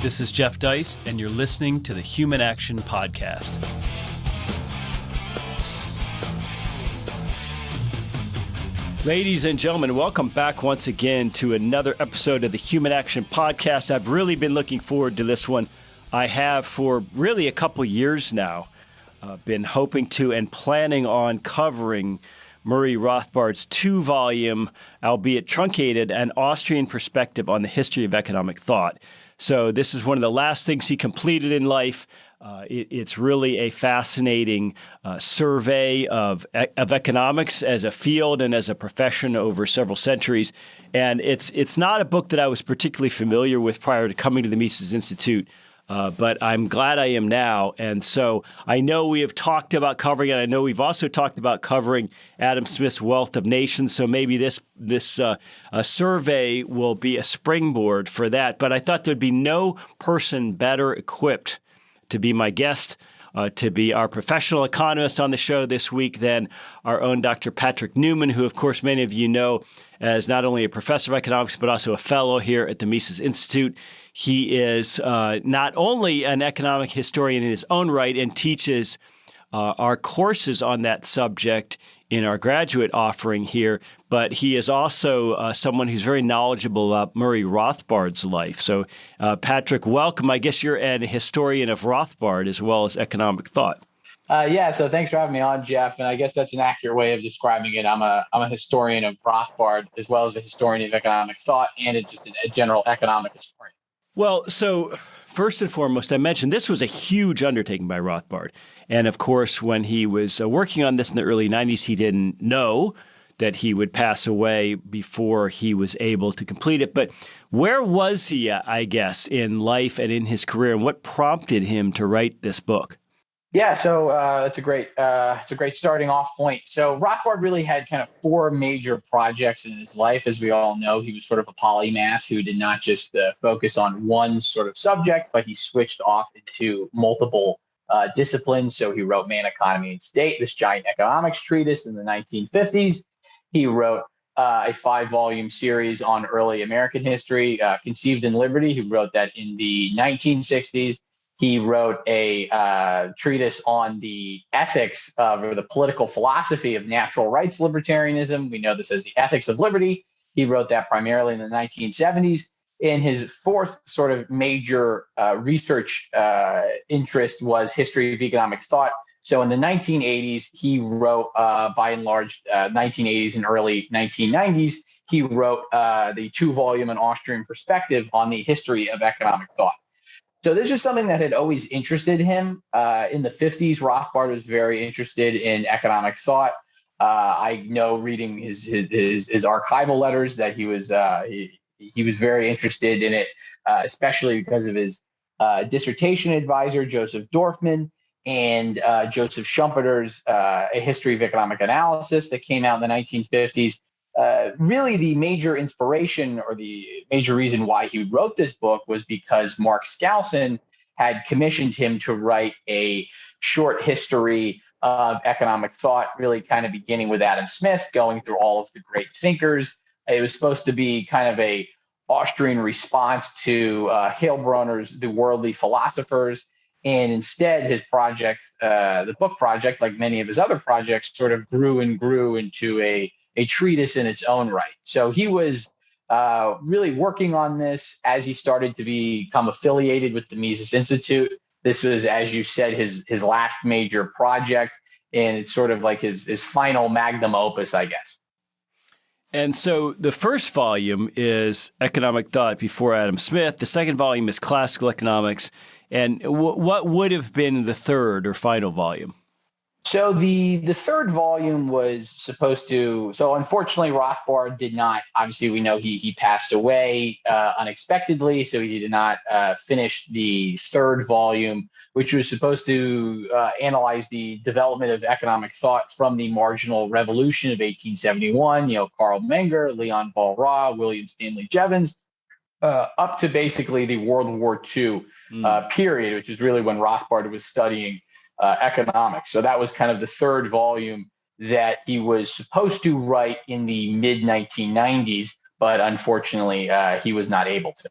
This is Jeff Deist, and you're listening to the Human Action Podcast. Ladies and gentlemen, welcome back once again to another episode of the Human Action Podcast. I've really been looking forward to this one. I have for really a couple years now been hoping to and planning on covering Murray Rothbard's two-volume, albeit truncated, An Austrian Perspective on the History of Economic Thought. So this is one of the last things he completed in life. It's really a fascinating survey of economics as a field and as a profession over several centuries. And it's not a book that I was particularly familiar with prior to coming to the Mises Institute, but I'm glad I am now. And so I know we have talked about covering it. I know we've also talked about covering Adam Smith's Wealth of Nations. So maybe this survey will be a springboard for that. But I thought there'd be no person better equipped to be my guest, to be our professional economist on the show this week than our own Dr. Patrick Newman, who, of course, many of you know as not only a professor of economics, but also a fellow here at the Mises Institute. He is not only an economic historian in his own right and teaches our courses on that subject in our graduate offering here, but he is also someone who's very knowledgeable about Murray Rothbard's life. So, Patrick, welcome. I guess you're a historian of Rothbard as well as economic thought. So thanks for having me on, Jeff. And I guess that's an accurate way of describing it. I'm a historian of Rothbard as well as a historian of economic thought and just a general economic historian. Well, so first and foremost, I mentioned this was a huge undertaking by Rothbard. And of course, when he was working on this in the early 90s, he didn't know that he would pass away before he was able to complete it. But where was he, I guess, in life and in his career, and what prompted him to write this book? Yeah, so it's a great starting off point. So Rothbard really had kind of four major projects in his life. As we all know, he was sort of a polymath who did not just focus on one sort of subject, but he switched off into multiple disciplines. So he wrote Man, Economy, and State, this giant economics treatise in the 1950s. He wrote a 5-volume series on early American history, Conceived in Liberty. He wrote that in the 1960s. He wrote a treatise on the ethics or the political philosophy of natural rights libertarianism. We know this as the Ethics of Liberty. He wrote that primarily in the 1970s. And his fourth sort of major research interest was history of economic thought. So in the 1980s, he wrote, by and large, 1980s and early 1990s, he wrote the 2-volume An Austrian Perspective on the history of economic thought. So this is something that had always interested him. In the 50s, Rothbard was very interested in economic thought. I know reading his archival letters that he was very interested in it, especially because of his dissertation advisor, Joseph Dorfman, and Joseph Schumpeter's A History of Economic Analysis that came out in the 1950s. Really, the major inspiration or the major reason why he wrote this book was because Mark Skousen had commissioned him to write a short history of economic thought, really kind of beginning with Adam Smith, going through all of the great thinkers. It was supposed to be kind of a Austrian response to Heilbronner's The Worldly Philosophers. And instead, his project, the book project, like many of his other projects, sort of grew and grew into a treatise in its own right. So he was really working on this as he started to become affiliated with the Mises Institute. This was, as you said, his last major project, and it's sort of like his final magnum opus, I guess. And so the first volume is Economic Thought Before Adam Smith. The second volume is Classical Economics. And what would have been the third or final volume? So the third volume was supposed to, so unfortunately Rothbard did not, obviously we know he passed away unexpectedly, so he did not finish the third volume, which was supposed to analyze the development of economic thought from the marginal revolution of 1871, Karl Menger, Leon Walras, William Stanley Jevons, up to basically the World War II period, which is really when Rothbard was studying economics. So that was kind of the third volume that he was supposed to write in the mid 1990s, but unfortunately he was not able to.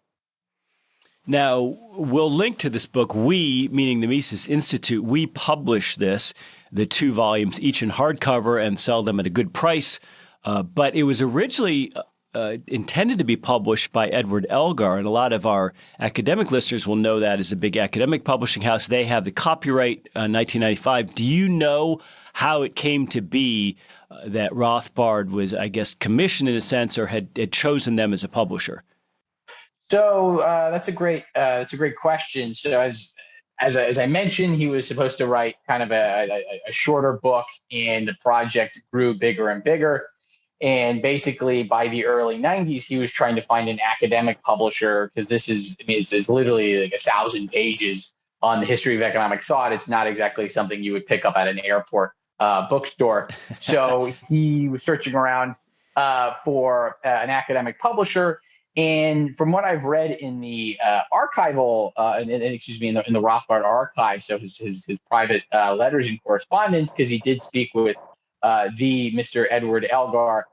Now, we'll link to this book. We, meaning the Mises Institute, we publish this, the 2 volumes, each in hardcover, and sell them at a good price. But it was originally intended to be published by Edward Elgar, and a lot of our academic listeners will know that as a big academic publishing house. They have the copyright 1995. Do you know how it came to be that Rothbard was, I guess, commissioned in a sense, or had chosen them as a publisher? So that's a great question. So as I mentioned, he was supposed to write kind of a shorter book, and the project grew bigger and bigger. And basically, by the early 90s, he was trying to find an academic publisher, because it's literally like 1,000 pages on the history of economic thought. It's not exactly something you would pick up at an airport bookstore. So he was searching around for an academic publisher. And from what I've read in the archival, in the Rothbard archive, so his private letters and correspondence, because he did speak with the Mr. Edward Elgar.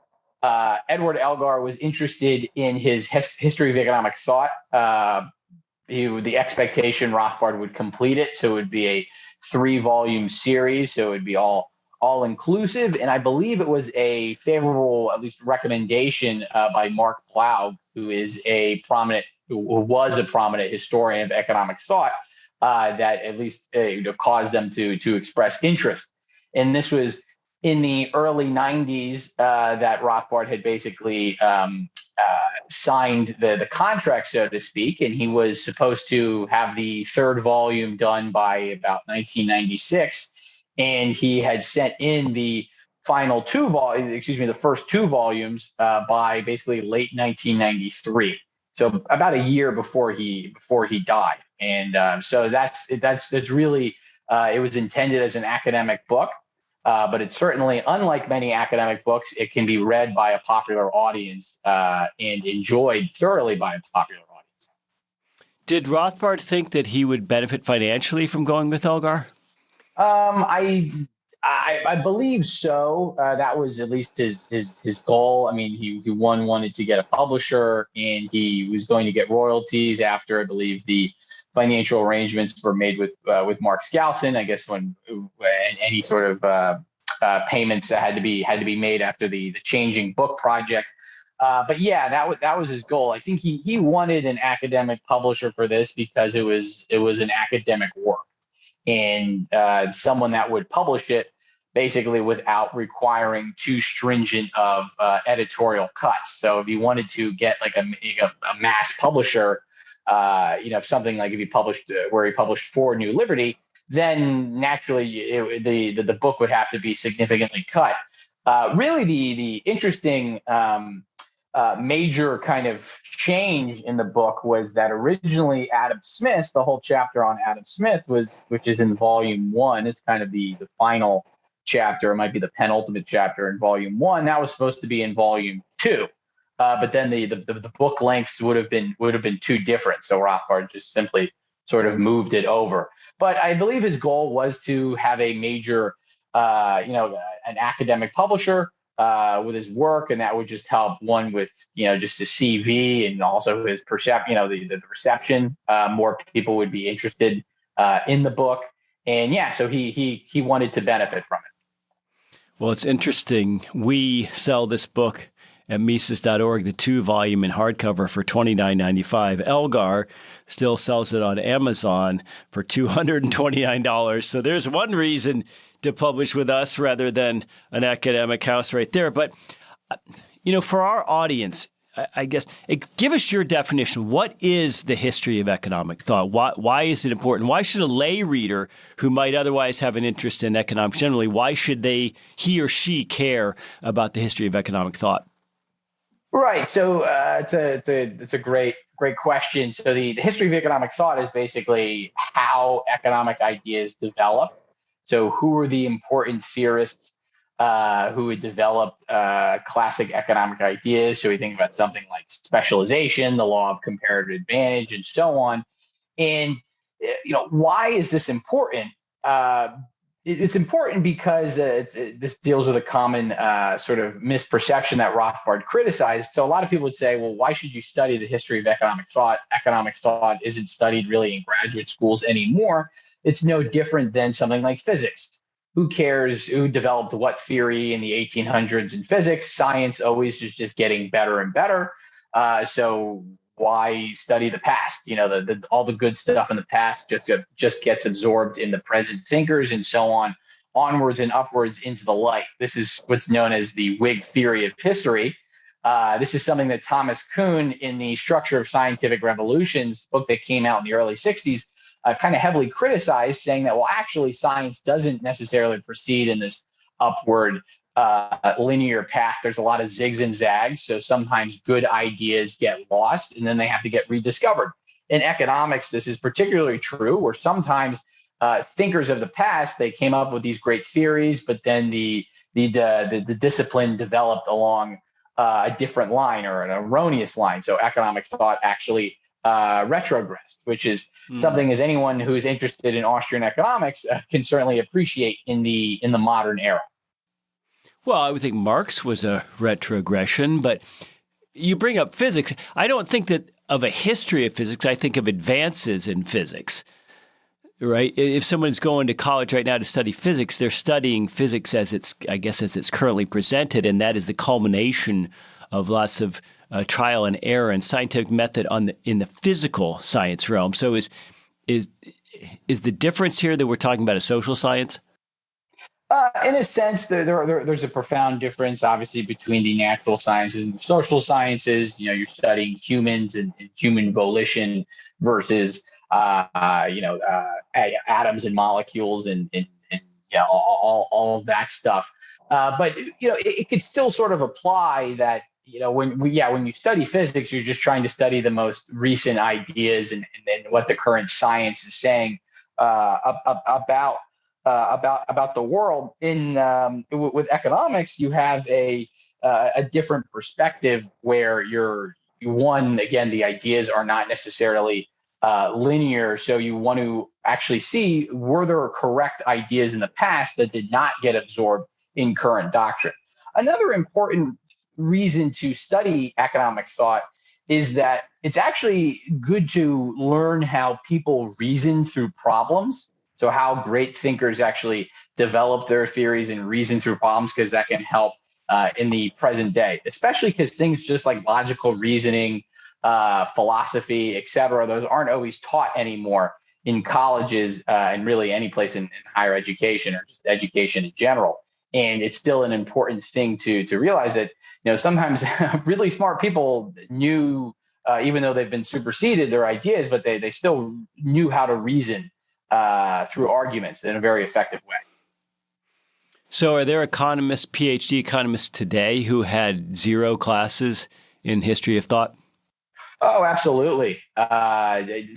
Edward Elgar was interested in his history of economic thought. The expectation Rothbard would complete it, so it would be a 3-volume series, so it would be all inclusive. And I believe it was a favorable, at least, recommendation by Mark Plough, who was a prominent historian of economic thought, that at least caused them to express interest. And this was in the early 90s that Rothbard had basically signed the contract, so to speak, and he was supposed to have the 3rd volume done by about 1996. And he had sent in the final the first 2 volumes by basically late 1993. So about a year before he died. And so that's really, it was intended as an academic book, but it's certainly, unlike many academic books, it can be read by a popular audience and enjoyed thoroughly by a popular audience. Did Rothbard think that he would benefit financially from going with Elgar? I believe so. That was at least his goal. I mean, he wanted to get a publisher, and he was going to get royalties after, I believe, the financial arrangements were made with Mark Skousen. I guess when any sort of payments that had to be made after the changing book project. But yeah, that was his goal. I think he wanted an academic publisher for this because it was an academic work. And someone that would publish it basically without requiring too stringent of editorial cuts. So if you wanted to get like a mass publisher, something like if he published where he published For New Liberty, then naturally the book would have to be significantly cut. Really, the interesting major kind of change in the book was that originally Adam Smith, the whole chapter on Adam Smith which is in volume 1. It's kind of the final chapter. It might be the penultimate chapter in volume 1. That was supposed to be in volume 2. But then the book lengths would have been too different. So Rothbard just simply sort of moved it over. But I believe his goal was to have a major, an academic publisher with his work, and that would just help one with just the CV and also his perception. The reception. More people would be interested in the book, and yeah, so he wanted to benefit from it. Well, it's interesting. We sell this book at Mises.org, the 2-volume in hardcover, for $29.95. Elgar still sells it on Amazon for $229. So there's one reason to publish with us rather than an academic house right there. But, for our audience, I guess, give us your definition. What is the history of economic thought? Why is it important? Why should a lay reader who might otherwise have an interest in economics generally, why should he or she care about the history of economic thought? Right. So it's a great question. So the history of economic thought is basically how economic ideas develop. So who were the important theorists who had developed classic economic ideas? So we think about something like specialization, the law of comparative advantage, and so on. And why is this important? it's important because this deals with a common sort of misperception that Rothbard criticized. So a lot of people would say, well, why should you study the history of economic thought? Economic thought isn't studied really in graduate schools anymore. It's no different than something like physics. Who cares who developed what theory in the 1800s in physics? Science always is just getting better and better. So why study the past? All the good stuff in the past just gets absorbed in the present thinkers and so on, onwards and upwards into the light. This is what's known as the Whig theory of history. This is something that Thomas Kuhn, in the Structure of Scientific Revolutions book that came out in the early 60s, kind of heavily criticized, saying that, well, actually, science doesn't necessarily proceed in this upward linear path. There's a lot of zigs and zags. So sometimes good ideas get lost and then they have to get rediscovered. In economics, this is particularly true, where sometimes thinkers of the past, they came up with these great theories, but then the discipline developed along a different line or an erroneous line. So economic thought actually retrogressed, which is something as anyone who is interested in Austrian economics can certainly appreciate in the modern era. Well, I would think Marx was a retrogression, but you bring up physics. I don't think that of a history of physics. I think of advances in physics, right? If someone's going to college right now to study physics, they're studying physics as it's currently presented, and that is the culmination of lots of trial and error and scientific method in the physical science realm. So is the difference here that we're talking about a social science? In a sense, there's a profound difference, obviously, between the natural sciences and the social sciences. You're studying humans and human volition versus, atoms and molecules and all of that stuff. But it could still sort of apply that. When you study physics, you're just trying to study the most recent ideas and what the current science is saying about the world. With economics, you have a different perspective where the ideas are not necessarily linear. So you want to actually see, were there correct ideas in the past that did not get absorbed in current doctrine? Another important reason to study economic thought is that it's actually good to learn how people reason through problems. So how great thinkers actually develop their theories and reason through problems, because that can help in the present day, especially because things just like logical reasoning, philosophy, et cetera, those aren't always taught anymore in colleges and really any place in higher education or just education in general. And it's still an important thing to realize that, sometimes really smart people knew, even though they've been superseded, their ideas, but they still knew how to reason through arguments in a very effective way. So are there economists, PhD economists today who had zero classes in history of thought? Oh, absolutely.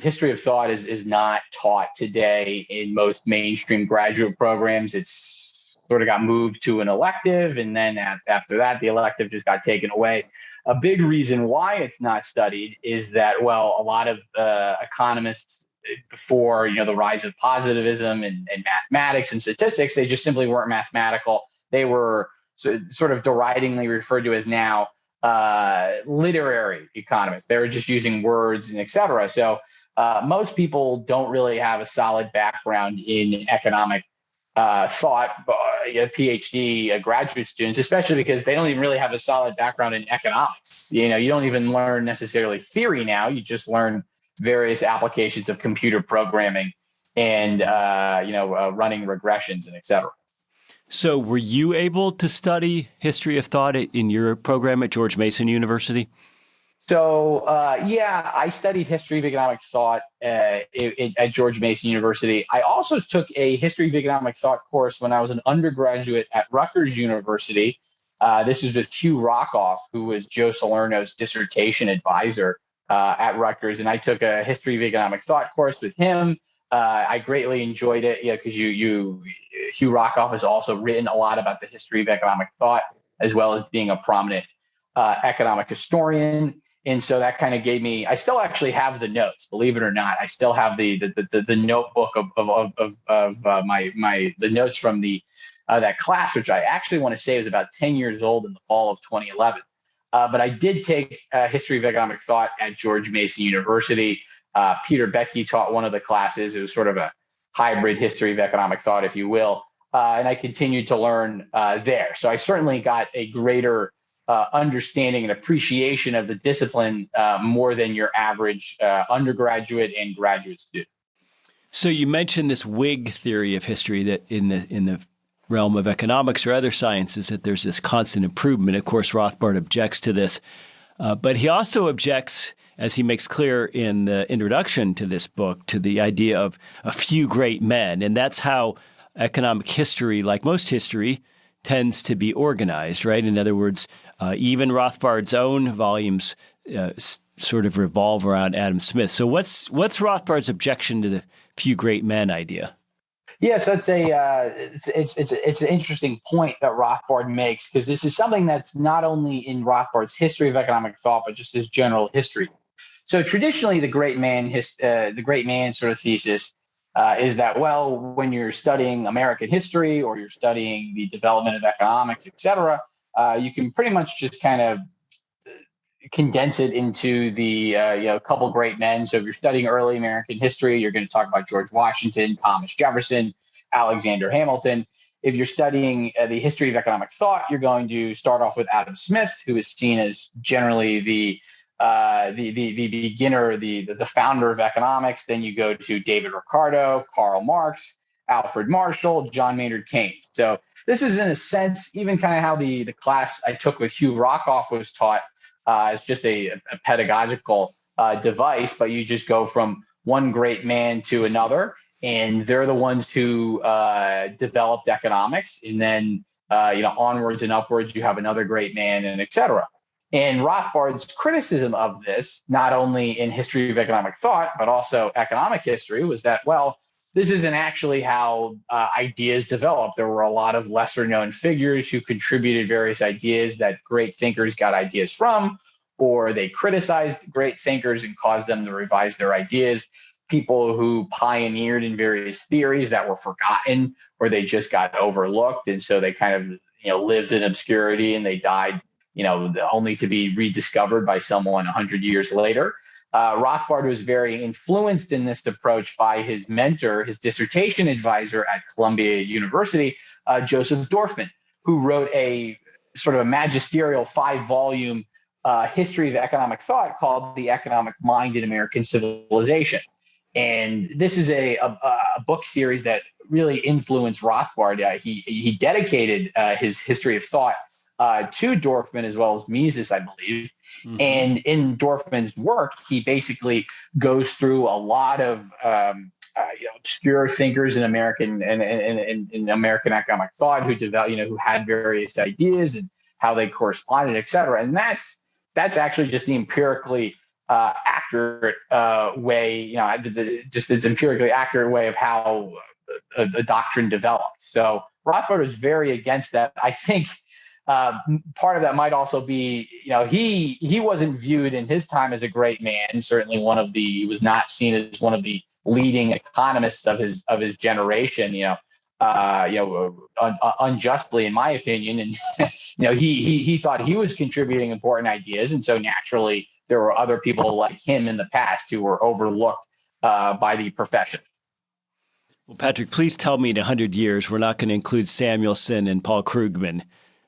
History of thought is not taught today in most mainstream graduate programs. It's sort of got moved to an elective, and then after that, the elective just got taken away. A big reason why it's not studied is that, well, a lot of economists before, the rise of positivism and mathematics and statistics, they just simply weren't mathematical. They were sort of deridingly referred to as now literary economists. They were just using words and et cetera. So most people don't really have a solid background in economic thought, PhD graduate students, especially because they don't even really have a solid background in economics. You don't even learn necessarily theory now. You just learn various applications of computer programming and, running regressions and et cetera. So were you able to study history of thought in your program at George Mason University? So, I studied history of economic thought at George Mason University. I also took a history of economic thought course when I was an undergraduate at Rutgers University. This was with Hugh Rockoff, who was Joe Salerno's dissertation advisor at Rutgers. And I took a history of economic thought course with him. I greatly enjoyed it, because Hugh Rockoff has also written a lot about the history of economic thought, as well as being a prominent economic historian. And so that kind of gave me, I still actually have the notes, believe it or not. I still have the notebook of the notes from that class, which I actually want to say was about 10 years old in the fall of 2011. But I did take history of economic thought at George Mason University. Peter Becky taught one of the classes. It was sort of a hybrid history of economic thought, if you will. And I continued to learn there. So I certainly got a greater understanding and appreciation of the discipline more than your average undergraduate and graduate student. So you mentioned this Whig theory of history that in the realm of economics or other sciences that there's this constant improvement. Of course, Rothbard objects to this, but he also objects, as he makes clear in the introduction to this book, to the idea of a few great men. And that's how economic history, like most history, tends to be organized, right? In other words, even Rothbard's own volumes sort of revolve around Adam Smith. So what's Rothbard's objection to the few great men idea? Yeah, so it's an interesting point that Rothbard makes, because this is something that's not only in Rothbard's history of economic thought, but just his general history. So traditionally, the great man sort of thesis is that, well, when you're studying American history or you're studying the development of economics, et cetera, you can pretty much just kind of condense it into the couple great men. So if you're studying early American history, you're going to talk about George Washington, Thomas Jefferson, Alexander Hamilton. If you're studying the history of economic thought, you're going to start off with Adam Smith, who is seen as generally the beginner, the founder of economics. Then you go to David Ricardo, Karl Marx, Alfred Marshall, John Maynard Keynes. So this is, in a sense, even kind of how the class I took with Hugh Rockoff was taught. It's just a pedagogical device, but you just go from one great man to another, and they're the ones who developed economics. And then, onwards and upwards, you have another great man, and et cetera. And Rothbard's criticism of this, not only in history of economic thought, but also economic history, was that, well, this isn't actually how ideas developed. There were a lot of lesser known figures who contributed various ideas that great thinkers got ideas from, or they criticized great thinkers and caused them to revise their ideas. People who pioneered in various theories that were forgotten, or they just got overlooked. And so they kind of, lived in obscurity and they died, only to be rediscovered by someone 100 years later. Rothbard was very influenced in this approach by his mentor, his dissertation advisor at Columbia University, Joseph Dorfman, who wrote a sort of a magisterial 5-volume history of economic thought called The Economic Mind in American Civilization. And this is a book series that really influenced Rothbard. He dedicated his history of thought to Dorfman as well as Mises, I believe. Mm-hmm. And in Dorfman's work, he basically goes through a lot of obscure thinkers in American in American economic thought who developed, who had various ideas and how they corresponded, et cetera. And that's actually just the empirically accurate way, just its empirically accurate way of how a doctrine developed. So Rothbard was very against that. I think part of that might also be, he wasn't viewed in his time as a great man. Certainly he was not seen as one of the leading economists of his generation, unjustly, in my opinion. And, he thought he was contributing important ideas. And so naturally, there were other people like him in the past who were overlooked by the profession. Well, Patrick, please tell me in 100 years, we're not going to include Samuelson and Paul Krugman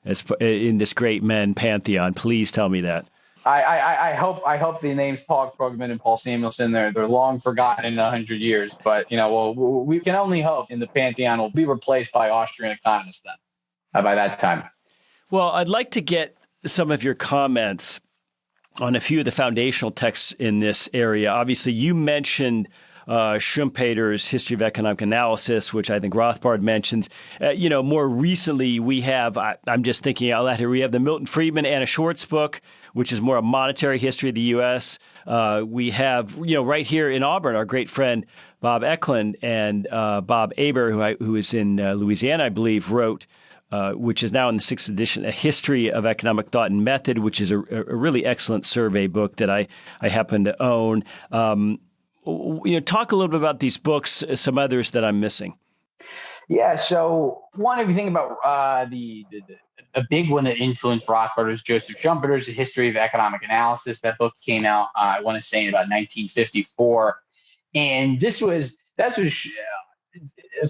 as in this great men pantheon. Please tell me that. I hope the names Paul Krugman and Paul Samuelson, they're long forgotten in 100 years. But we can only hope in the pantheon will be replaced by Austrian economists then by that time. Well, I'd like to get some of your comments on a few of the foundational texts in this area. Obviously, you mentioned Schumpeter's History of Economic Analysis, which I think Rothbard mentions. More recently, we have, I'm just thinking out loud here, we have the Milton Friedman, Anna Schwartz book, which is more a monetary history of the U.S. We have, right here in Auburn, our great friend Bob Eklund and Bob Aber, who is in Louisiana, I believe, wrote which is now in the 6th edition, A History of Economic Thought and Method, which is a really excellent survey book that I happen to own. Talk a little bit about these books, some others that I'm missing. Yeah. So one, if you think about a big one that influenced Rothbard was Joseph Schumpeter's A History of Economic Analysis. That book came out, I want to say, in about 1954. And it's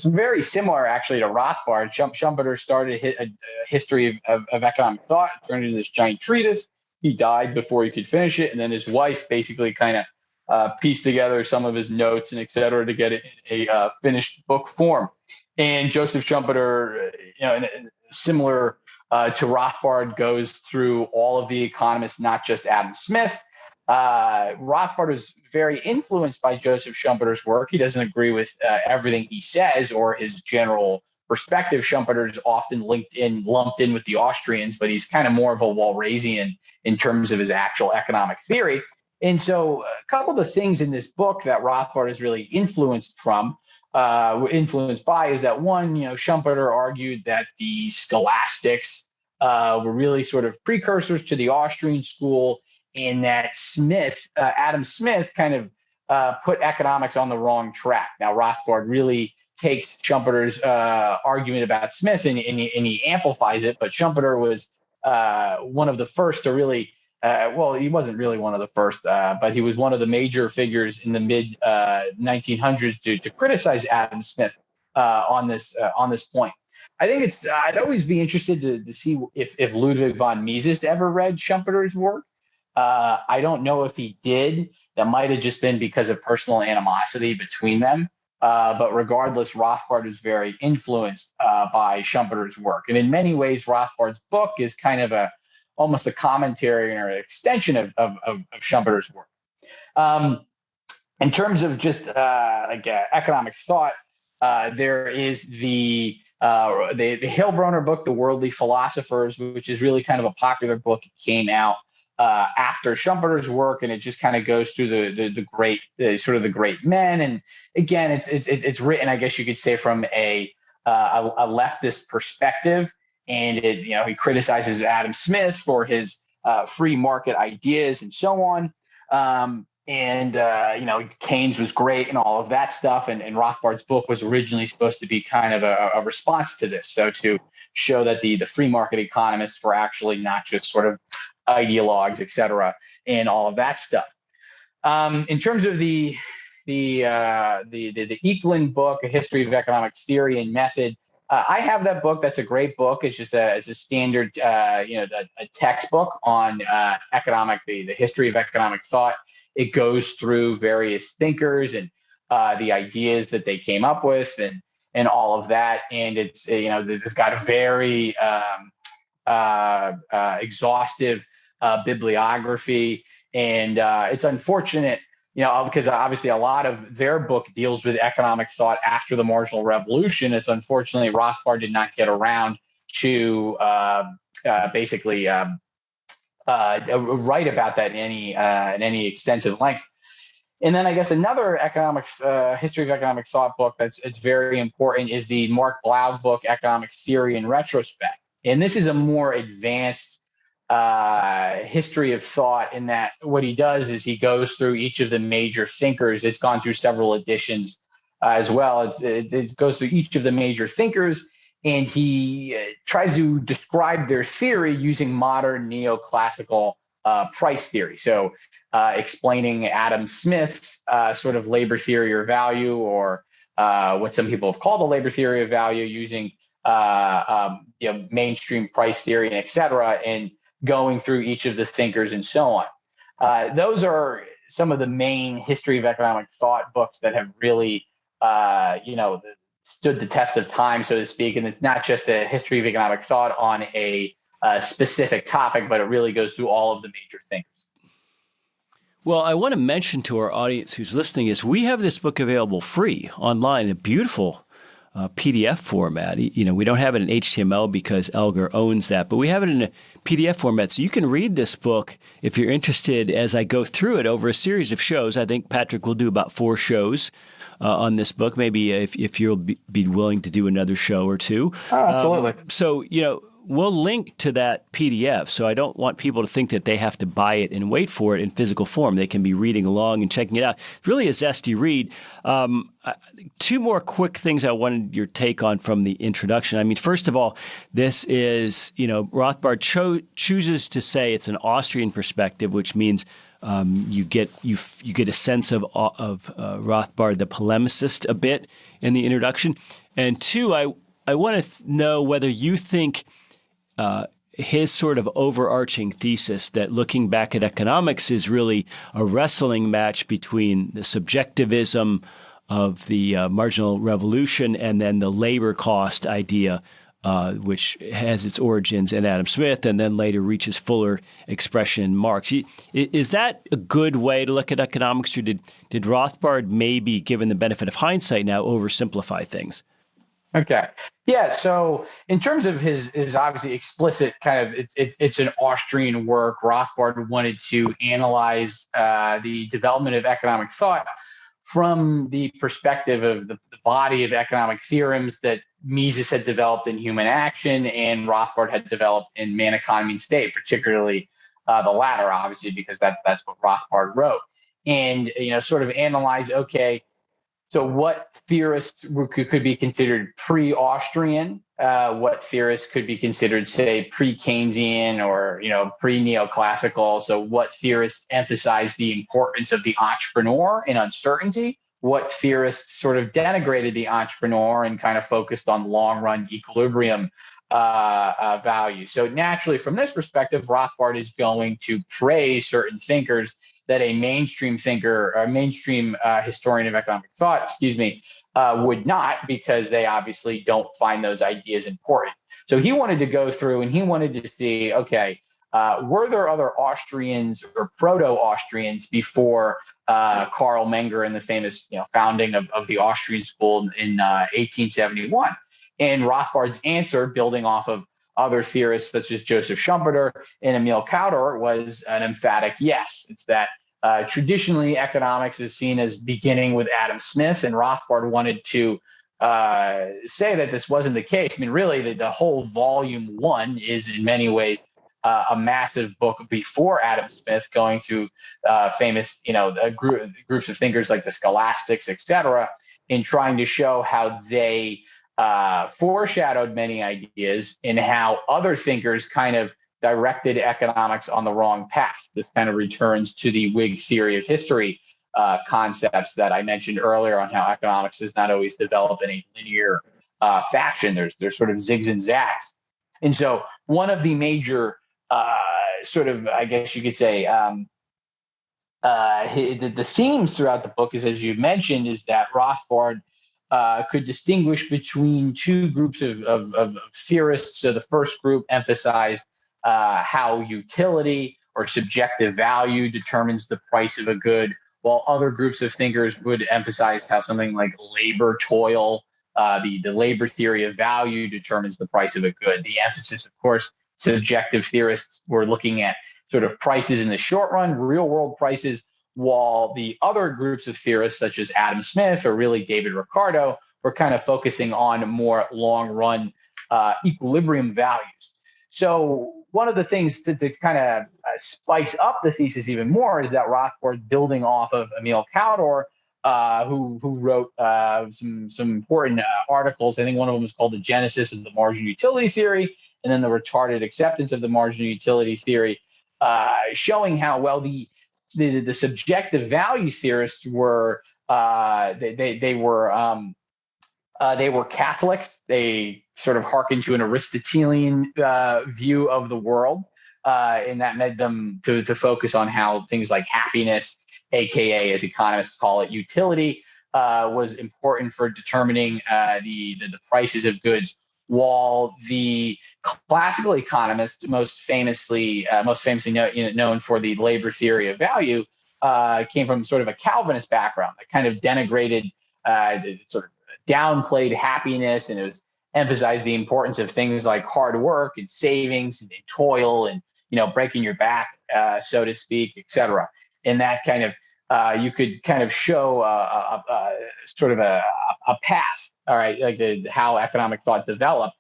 very similar, actually, to Rothbard. Schumpeter started a history of economic thought, turned into this giant treatise. He died before he could finish it. And then his wife basically kind of pieced together some of his notes and et cetera to get it in a finished book form. And Joseph Schumpeter, similar to Rothbard, goes through all of the economists, not just Adam Smith. Rothbard is very influenced by Joseph Schumpeter's work. He doesn't agree with everything he says or his general perspective. Schumpeter is often lumped in with the Austrians, but he's kind of more of a Walrasian in terms of his actual economic theory. And so a couple of the things in this book that Rothbard is really influenced by is that one, Schumpeter argued that the Scholastics were really sort of precursors to the Austrian school, and that Adam Smith kind of put economics on the wrong track. Now, Rothbard really takes Schumpeter's argument about Smith and he amplifies it, but Schumpeter was one of the first to really he wasn't really one of the first, but he was one of the major figures in the mid 1900s to criticize Adam Smith on this point. I think I'd always be interested to see if Ludwig von Mises ever read Schumpeter's work. I don't know if he did. That might have just been because of personal animosity between them. But regardless, Rothbard is very influenced by Schumpeter's work. And in many ways, Rothbard's book is kind of almost a commentary or an extension of Schumpeter's work. In terms of just economic thought, there is the Heilbronner book, The Worldly Philosophers, which is really kind of a popular book. It came out after Schumpeter's work, and it just kind of goes through the great men. And again, it's written, I guess you could say, from a leftist perspective. And he criticizes Adam Smith for his free market ideas and so on. Keynes was great and all of that stuff. And Rothbard's book was originally supposed to be kind of a response to this. So to show that the free market economists were actually not just sort of ideologues, et cetera, and all of that stuff. In terms of the Eklund book, A History of Economic Theory and Method, I have that book. That's a great book. It's just a standard, a textbook on the history of economic thought. It goes through various thinkers and the ideas that they came up with and all of that. And it's, they've got a very exhaustive bibliography. And it's unfortunate, because obviously a lot of their book deals with economic thought after the Marginal Revolution. It's unfortunately Rothbard did not get around to write about that in any extensive length. And then I guess another history of economic thought book it's very important is the Mark Blaud book, Economic Theory in Retrospect. And this is a more advanced history of thought in that what he does is he goes through each of the major thinkers. It's gone through several editions as well. It goes through each of the major thinkers, and he tries to describe their theory using modern neoclassical price theory. So explaining Adam Smith's sort of labor theory or value, or what some people have called the labor theory of value, using mainstream price theory and et cetera, and going through each of the thinkers and so on. Those are some of the main history of economic thought books that have really, stood the test of time, so to speak. And it's not just a history of economic thought on a specific topic, but it really goes through all of the major thinkers. Well, I want to mention to our audience who's listening is we have this book available free online, a beautiful PDF format. We don't have it in HTML because Elgar owns that, but we have it in a PDF format. So you can read this book if you're interested as I go through it over a series of shows. I think Patrick will do about 4 shows on this book, maybe if you'll be willing to do another show or two. Oh, absolutely. So, we'll link to that PDF. So I don't want people to think that they have to buy it and wait for it in physical form. They can be reading along and checking it out. It's really a zesty read. 2 more quick things I wanted your take on from the introduction. I mean, first of all, this is, Rothbard chooses to say it's an Austrian perspective, which means you get a sense of Rothbard, the polemicist, a bit in the introduction. And 2, I want to know whether you think his sort of overarching thesis that looking back at economics is really a wrestling match between the subjectivism of the marginal revolution and then the labor cost idea, which has its origins in Adam Smith and then later reaches fuller expression in Marx. Is that a good way to look at economics, or did Rothbard maybe, given the benefit of hindsight now, oversimplify things? Okay. Yeah. So in terms of his obviously explicit kind of, it's an Austrian work. Rothbard wanted to analyze the development of economic thought from the perspective of the body of economic theorems that Mises had developed in Human Action and Rothbard had developed in Man, Economy, and State, particularly the latter, obviously, because that's what Rothbard wrote. And, sort of analyze, okay, so what theorists could be considered pre-Austrian? What theorists could be considered, say, pre-Keynesian or, pre-neoclassical? So what theorists emphasize the importance of the entrepreneur in uncertainty? What theorists sort of denigrated the entrepreneur and kind of focused on long-run equilibrium value? So naturally, from this perspective, Rothbard is going to praise certain thinkers that a mainstream thinker, a mainstream historian of economic thought, would not, because they obviously don't find those ideas important. So he wanted to go through and he wanted to see, okay, were there other Austrians or proto-Austrians before Karl Menger and the famous founding of the Austrian school in 1871? And Rothbard's answer, building off of other theorists such as Joseph Schumpeter and Emil Kauder, was an emphatic yes. It's that traditionally economics is seen as beginning with Adam Smith, and Rothbard wanted to say that this wasn't the case. I mean, really, the whole volume 1 is in many ways a massive book before Adam Smith, going through famous, groups of thinkers like the Scholastics, et cetera, in trying to show how they foreshadowed many ideas and how other thinkers kind of directed economics on the wrong path. This kind of returns to the Whig theory of history concepts that I mentioned earlier on how economics does not always develop in a linear fashion. There's sort of zigs and zags. And so one of the major sort of, I guess you could say, the themes throughout the book is, as you mentioned, is that Rothbard could distinguish between 2 groups of theorists. So the first group emphasized how utility or subjective value determines the price of a good, while other groups of thinkers would emphasize how something like labor toil, the labor theory of value, determines the price of a good. The emphasis, of course, subjective theorists were looking at sort of prices in the short run, real world prices, while the other groups of theorists, such as Adam Smith or really David Ricardo, were kind of focusing on more long run equilibrium values. So one of the things to kind of spice up the thesis even more is that Rothbard, building off of Emil Kauder, who wrote some important articles. I think one of them was called The Genesis of the Marginal Utility Theory, and then The Retarded Acceptance of the Marginal Utility Theory, showing how well the subjective value theorists were they were Catholics. They sort of hearkened to an Aristotelian view of the world, and that led them to focus on how things like happiness, aka as economists call it, utility, was important for determining the prices of goods. While the classical economists, most famously known for the labor theory of value, came from sort of a Calvinist background that kind of denigrated downplayed happiness, and it was emphasized the importance of things like hard work and savings and toil and, breaking your back, so to speak, et cetera. And that kind of, you could kind of show sort of a path, all right, like how economic thought developed.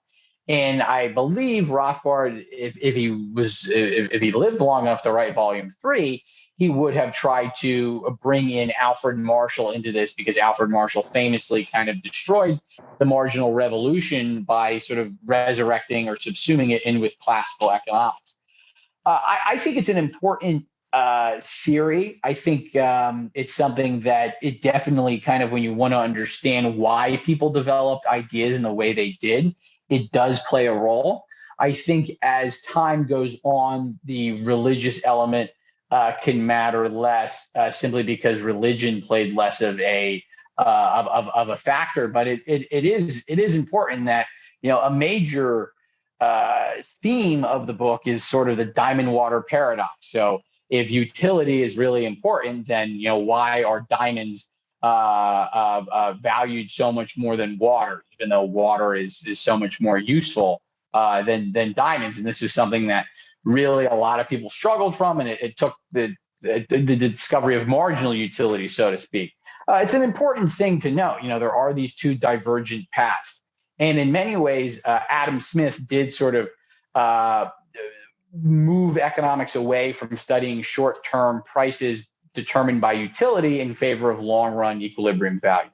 And I believe Rothbard, if he lived long enough to write Volume 3, he would have tried to bring in Alfred Marshall into this, because Alfred Marshall famously kind of destroyed the marginal revolution by sort of resurrecting or subsuming it in with classical economics. I think it's an important theory. I think it's something that it definitely kind of, when you want to understand why people developed ideas in the way they did, it does play a role. I think as time goes on, the religious element can matter less, simply because religion played less of a factor. But it is important that, a major theme of the book is sort of the diamond water paradox. So if utility is really important, then why are diamonds valued so much more than water, even though water is so much more useful than diamonds? And this is something that really a lot of people struggled from, and it took the discovery of marginal utility, so to speak. It's an important thing to note. There are these two divergent paths, and in many ways, Adam Smith did sort of move economics away from studying short-term prices determined by utility in favor of long-run equilibrium values.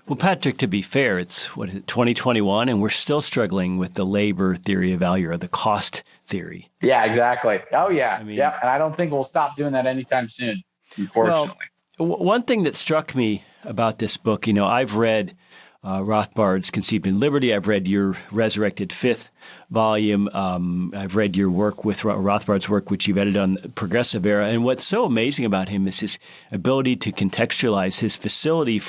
Well, Patrick, to be fair, it's 2021, and we're still struggling with the labor theory of value, or the cost theory. Yeah, exactly. Oh, yeah. And I don't think we'll stop doing that anytime soon, unfortunately. Well, one thing that struck me about this book, I've read Rothbard's Conceived in Liberty. I've read your resurrected fifth volume. I've read your work with Rothbard's work, which you've edited on the Progressive Era. And what's so amazing about him is his ability to contextualize, his facility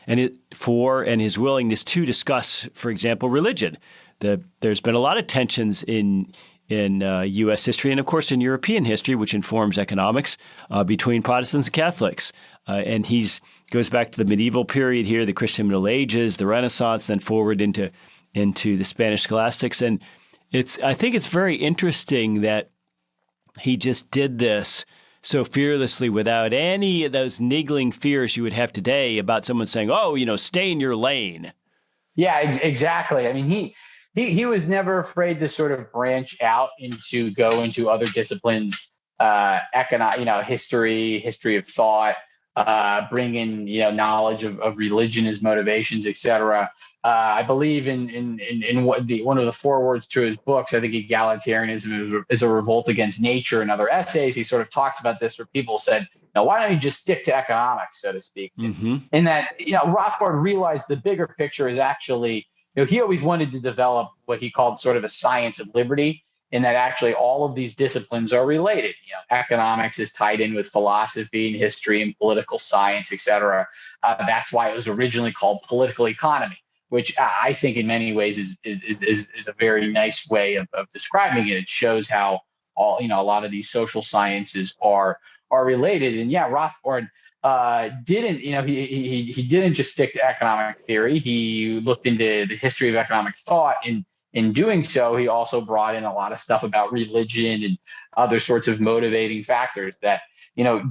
and his willingness to discuss, for example, religion. There's been a lot of tensions in U.S. history and, of course, in European history, which informs economics, between Protestants and Catholics. And goes back to the medieval period here, the Christian Middle Ages, the Renaissance, then forward into the Spanish Scholastics. And I think it's very interesting that he just did this so fearlessly without any of those niggling fears you would have today about someone saying, stay in your lane. Yeah, exactly. I mean, he was never afraid to sort of branch out go into other disciplines, history of thought, bring in knowledge of religion as motivations, etc. I believe in one of the forewords to his books. I think egalitarianism is a revolt against nature. In other essays, he sort of talks about this, where people said, "Now, why don't you just stick to economics, so to speak?" Mm-hmm. And that Rothbard realized the bigger picture is actually, he always wanted to develop what he called sort of a science of liberty, in that actually all of these disciplines are related. Economics is tied in with philosophy and history and political science, et cetera. That's why it was originally called political economy, which I think in many ways is a very nice way of describing it. It shows how a lot of these social sciences are related. And yeah, Rothbard didn't, he didn't just stick to economic theory. He looked into the history of economic thought. In doing so, he also brought in a lot of stuff about religion and other sorts of motivating factors that,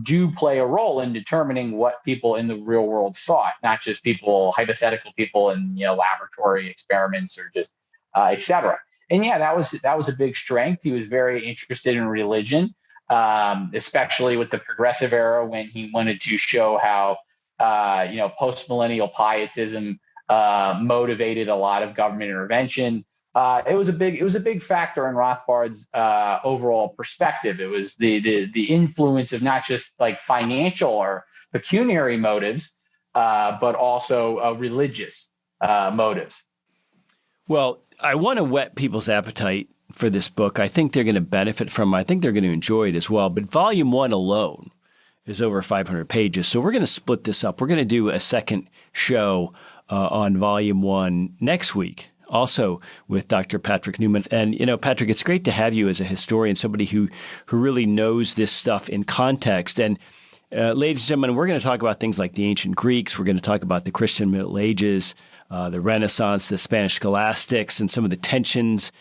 do play a role in determining what people in the real world thought, not just hypothetical people in, laboratory experiments or just, et cetera. And yeah, that was a big strength. He was very interested in religion, especially with the Progressive Era, when he wanted to show how, post-millennial pietism motivated a lot of government intervention. It was a big factor in Rothbard's overall perspective. It was the influence of not just like financial or pecuniary motives, but also religious motives. Well, I want to whet people's appetite for this book. I think they're going to benefit from it. I think they're going to enjoy it as well. But Volume 1 alone is over 500 pages. So we're going to split this up. We're going to do a second show on Volume 1 next week, also with Dr. Patrick Newman. And, Patrick, it's great to have you as a historian, somebody who really knows this stuff in context. And ladies and gentlemen, we're going to talk about things like the ancient Greeks. We're going to talk about the Christian Middle Ages. the Renaissance, the Spanish Scholastics, and some of the tensions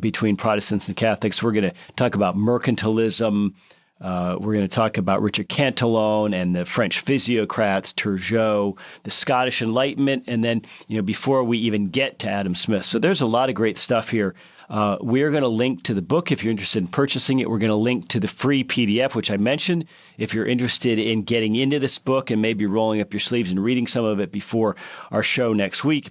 between Protestants and Catholics. We're going to talk about mercantilism. We're going to talk about Richard Cantillon and the French Physiocrats, Turgot, the Scottish Enlightenment, and then, before we even get to Adam Smith. So there's a lot of great stuff here. We're going to link to the book if you're interested in purchasing it. We're going to link to the free PDF, which I mentioned, if you're interested in getting into this book and maybe rolling up your sleeves and reading some of it before our show next week.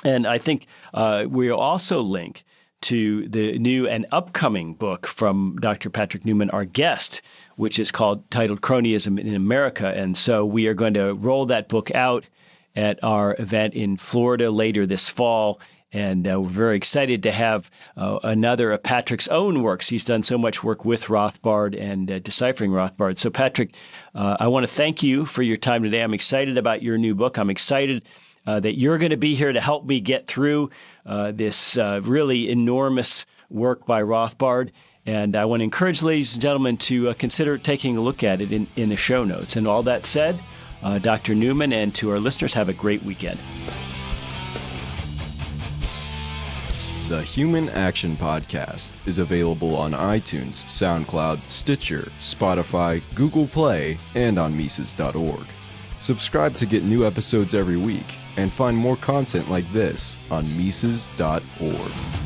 And I think we'll also link to the new and upcoming book from Dr. Patrick Newman, our guest, which is titled Cronyism in America. And so we are going to roll that book out at our event in Florida later this fall. And we're very excited to have another of Patrick's own works. He's done so much work with Rothbard and deciphering Rothbard. So, Patrick, I want to thank you for your time today. I'm excited about your new book. I'm excited that you're going to be here to help me get through this really enormous work by Rothbard. And I want to encourage ladies and gentlemen to consider taking a look at it in the show notes. And all that said, Dr. Newman, and to our listeners, have a great weekend. The Human Action Podcast is available on iTunes, SoundCloud, Stitcher, Spotify, Google Play, and on Mises.org. Subscribe to get new episodes every week and find more content like this on Mises.org.